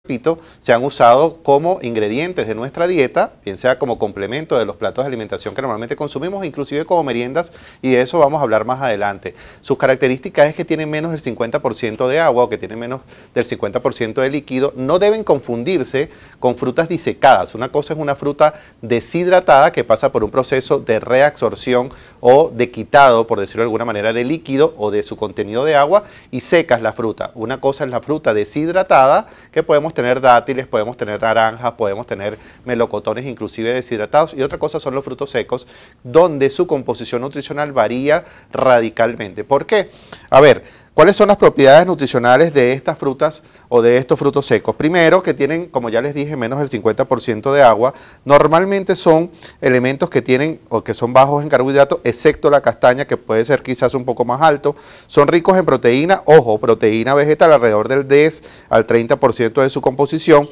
repito, se han usado como ingredientes de nuestra dieta, bien sea como complemento de los platos de alimentación que normalmente consumimos, inclusive como meriendas, y de eso vamos a hablar más adelante. Sus características es que tienen menos del 50% de agua o que tienen menos del 50% de líquido. No deben confundirse con frutas disecadas. Una cosa es una fruta deshidratada que pasa por un proceso de reabsorción o de quitado, por decirlo de alguna manera, de líquido o de su contenido de agua, y secas la fruta. Una cosa es la fruta deshidratada, que podemos tener dátiles, podemos tener naranjas, podemos tener melocotones inclusive deshidratados, y otra cosa son los frutos secos, donde su composición nutricional varía radicalmente. ¿Por qué? A ver, ¿cuáles son las propiedades nutricionales de estas frutas o de estos frutos secos? Primero, que tienen, como ya les dije, menos del 50% de agua. Normalmente son elementos que tienen o que son bajos en carbohidratos, excepto la castaña, que puede ser quizás un poco más alto. Son ricos en proteína, ojo, proteína vegetal, alrededor del 10 al 30% de su composición.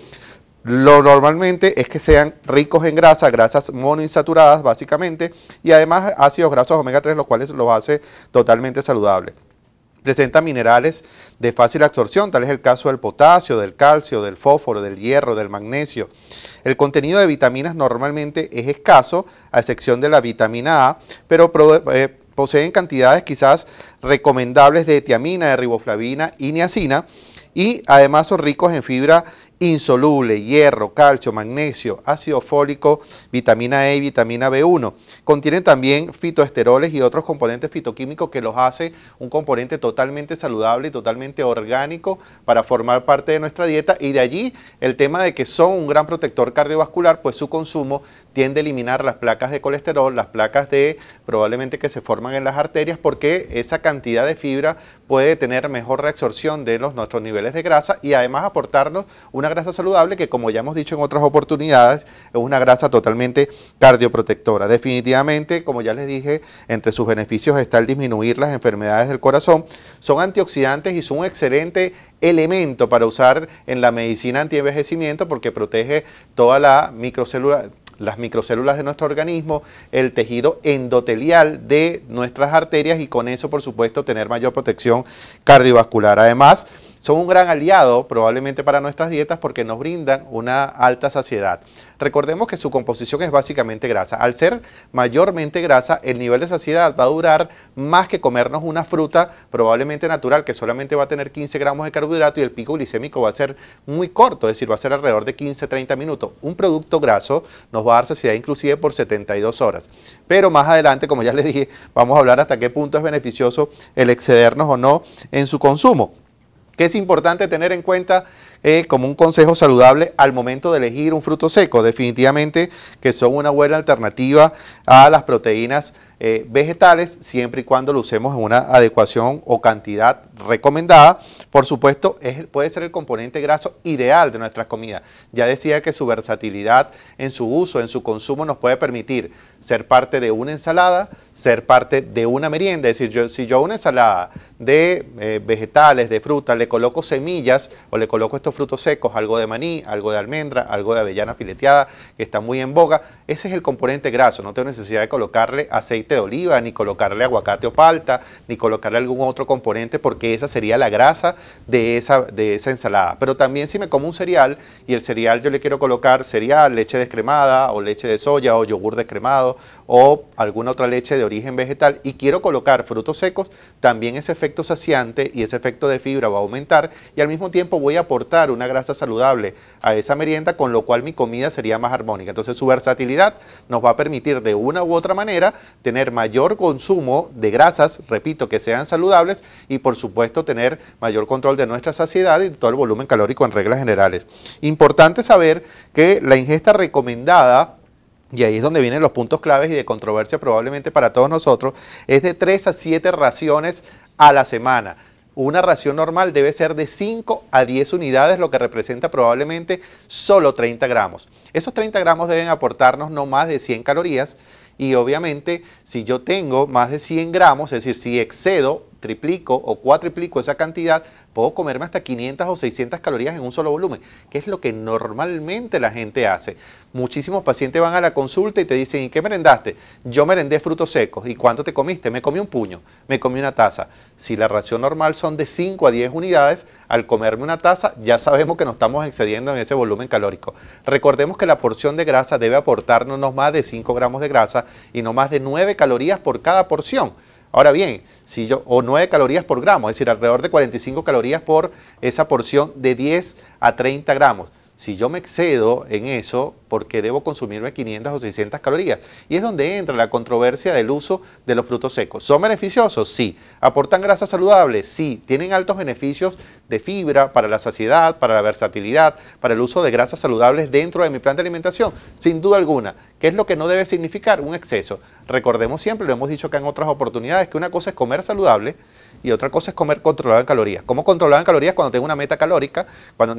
Lo normalmente es que sean ricos en grasa, grasas monoinsaturadas básicamente, y además ácidos grasos omega 3, los cuales los hace totalmente saludables. Presenta minerales de fácil absorción, tal es el caso del potasio, del calcio, del fósforo, del hierro, del magnesio. El contenido de vitaminas normalmente es escaso, a excepción de la vitamina A, pero poseen cantidades quizás recomendables de tiamina, de riboflavina y niacina, y además son ricos en fibra insoluble, hierro, calcio, magnesio, ácido fólico, vitamina E y vitamina B1. Contienen también fitoesteroles y otros componentes fitoquímicos que los hace un componente totalmente saludable y totalmente orgánico para formar parte de nuestra dieta, y de allí el tema de que son un gran protector cardiovascular, pues su consumo tiende a eliminar las placas de colesterol, las placas de probablemente que se forman en las arterias, porque esa cantidad de fibra puede tener mejor reabsorción de nuestros niveles de grasa y además aportarnos una grasa saludable que, como ya hemos dicho en otras oportunidades, es una grasa totalmente cardioprotectora. Definitivamente, como ya les dije, entre sus beneficios está el disminuir las enfermedades del corazón. Son antioxidantes y son un excelente elemento para usar en la medicina antienvejecimiento, porque protege toda la microcélula, las microcélulas de nuestro organismo, el tejido endotelial de nuestras arterias, y con eso, por supuesto, tener mayor protección cardiovascular. Además, son un gran aliado probablemente para nuestras dietas porque nos brindan una alta saciedad. Recordemos que su composición es básicamente grasa. Al ser mayormente grasa, el nivel de saciedad va a durar más que comernos una fruta probablemente natural que solamente va a tener 15 gramos de carbohidrato, y el pico glicémico va a ser muy corto, es decir, va a ser alrededor de 15-30 minutos. Un producto graso nos va a dar saciedad inclusive por 72 horas. Pero más adelante, como ya les dije, vamos a hablar hasta qué punto es beneficioso el excedernos o no en su consumo. ¿Qué es importante tener en cuenta como un consejo saludable al momento de elegir un fruto seco? Definitivamente que son una buena alternativa a las proteínas vegetales, siempre y cuando lo usemos en una adecuación o cantidad recomendada. Por supuesto, puede ser el componente graso ideal de nuestras comidas. Ya decía que su versatilidad en su uso, en su consumo, nos puede permitir ser parte de una ensalada, ser parte de una merienda. Es decir, si yo a una ensalada de vegetales, de frutas, le coloco semillas o le coloco estos frutos secos, algo de maní, algo de almendra, algo de avellana fileteada, que está muy en boga, ese es el componente graso. No tengo necesidad de colocarle aceite de oliva, ni colocarle aguacate o palta, ni colocarle algún otro componente, porque esa sería la grasa de esa ensalada. Pero también si me como un cereal, y el cereal yo le quiero colocar cereal, leche descremada, o leche de soya, o yogur descremado, o alguna otra leche de origen vegetal, y quiero colocar frutos secos, también ese efecto saciante y ese efecto de fibra va a aumentar, y al mismo tiempo voy a aportar una grasa saludable a esa merienda, con lo cual mi comida sería más armónica. Entonces su versatilidad nos va a permitir de una u otra manera tener mayor consumo de grasas, repito, que sean saludables, y por supuesto tener mayor control de nuestra saciedad y todo el volumen calórico en reglas generales. Importante saber que la ingesta recomendada, y ahí es donde vienen los puntos claves y de controversia probablemente para todos nosotros, es de 3 a 7 raciones a la semana. Una ración normal debe ser de 5 a 10 unidades, lo que representa probablemente solo 30 gramos. Esos 30 gramos deben aportarnos no más de 100 calorías, y obviamente si yo tengo más de 100 gramos, es decir, si excedo, triplico o cuatriplico esa cantidad, puedo comerme hasta 500 o 600 calorías en un solo volumen, que es lo que normalmente la gente hace. Muchísimos pacientes van a la consulta y te dicen, ¿y qué merendaste? Yo merendé frutos secos. ¿Y cuánto te comiste? Me comí un puño, me comí una taza. Si la ración normal son de 5 a 10 unidades, al comerme una taza ya sabemos que nos estamos excediendo en ese volumen calórico. Recordemos que la porción de grasa debe aportarnos no más de 5 gramos de grasa y no más de 9 calorías por cada porción. Ahora bien, o 9 calorías por gramo, es decir, alrededor de 45 calorías por esa porción de 10 a 30 gramos. Si yo me excedo en eso, porque debo consumirme 500 o 600 calorías. Y es donde entra la controversia del uso de los frutos secos. ¿Son beneficiosos? Sí. ¿Aportan grasa saludable? Sí. ¿Tienen altos beneficios de fibra para la saciedad, para la versatilidad, para el uso de grasas saludables dentro de mi plan de alimentación? Sin duda alguna. ¿Qué es lo que no debe significar? Un exceso. Recordemos siempre, lo hemos dicho acá en otras oportunidades, que una cosa es comer saludable y otra cosa es comer controlado en calorías. ¿Cómo controlado en calorías? Cuando tengo una meta calórica, cuando